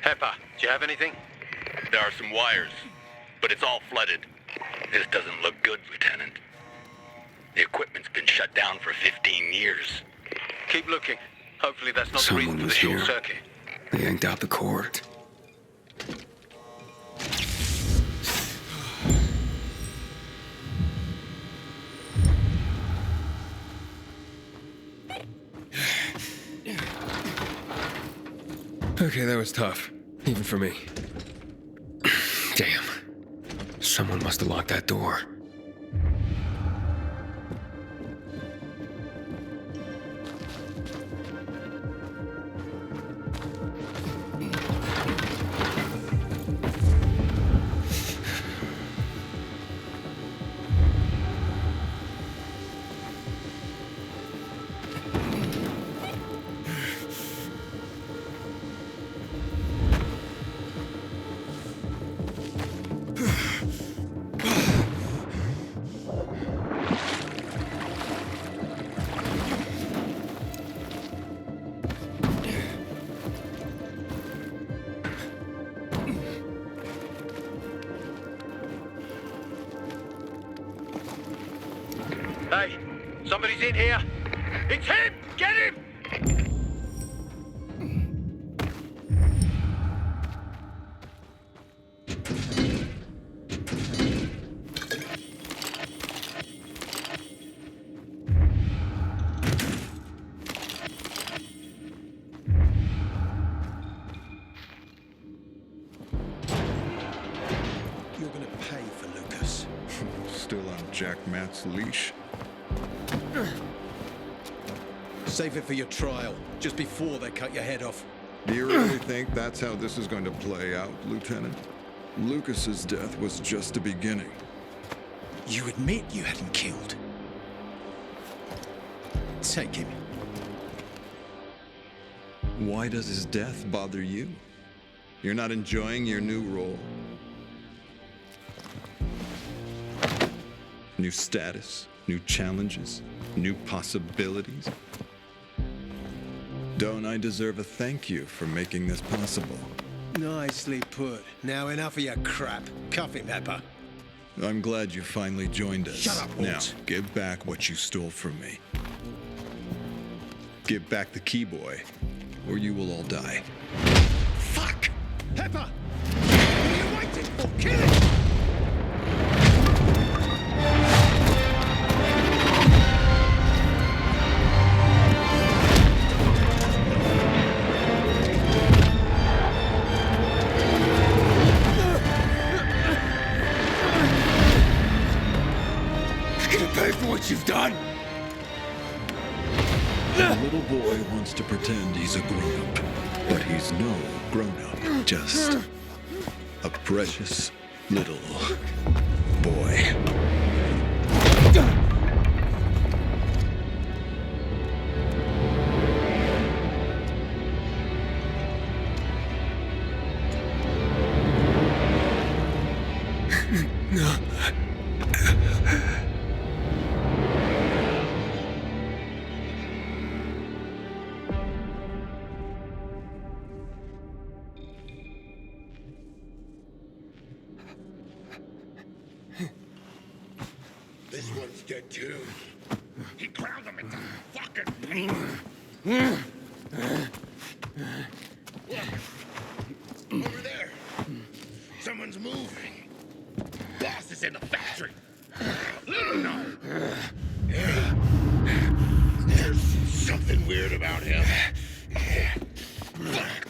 Pepper, do you have anything? There are some wires, but it's all flooded. This doesn't look good, Lieutenant. The equipment's been shut down for 15 years. Keep looking. Hopefully that's not Someone the reason for was the short here. circuit. They yanked out the cord. Okay, that was tough. Even for me. Damn. Someone must have locked that door. Hey, somebody's in here. It's him! Get him! You're gonna pay for Lucas. Still on Jack Matt's leash. Save it for your trial, just before they cut your head off. Do you really think that's how this is going to play out, Lieutenant? Lucas's death was just the beginning. You admit you had him killed. Take him. Why does his death bother you? You're not enjoying your new role? New status, new challenges, new possibilities. Don't I deserve a thank you for making this possible? Nicely put. Now enough of your crap. Cuff him, Pepper. I'm glad you finally joined us. Shut up, Now, Walt. give back what you stole from me. Give back the key boy, or you will all die. Fuck! Pepper! What are you waiting for? Kill him! Pay for what you've done! The little boy wants to pretend he's a grown-up, but he's no grown-up, just a precious little boy. No. This one's dead too. He ground him into fucking paint. Look. Over there. Someone's moving. Boss is in the factory. Let him know. Hey. There's something weird about him. Fuck.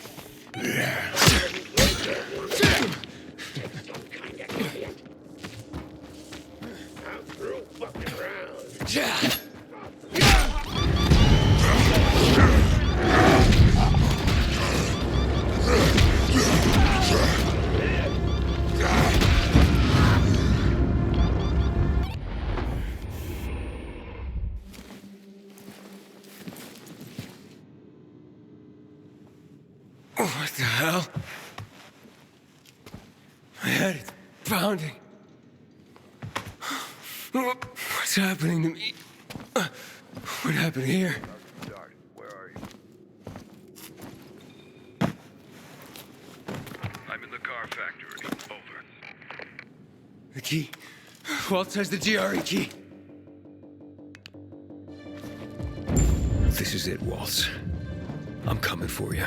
I'm through fucking around. What the hell? My head is pounding. What's happening to me? What happened here? Where are you? I'm in the car factory. Over. The key. Walt has the GRE key. This is it, Waltz. I'm coming for you.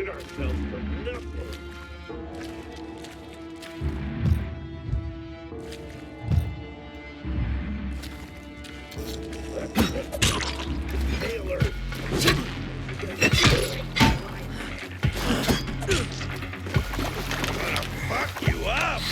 hurt ourselves for nothing. Taylor! Fuck you up!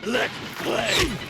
Let's play!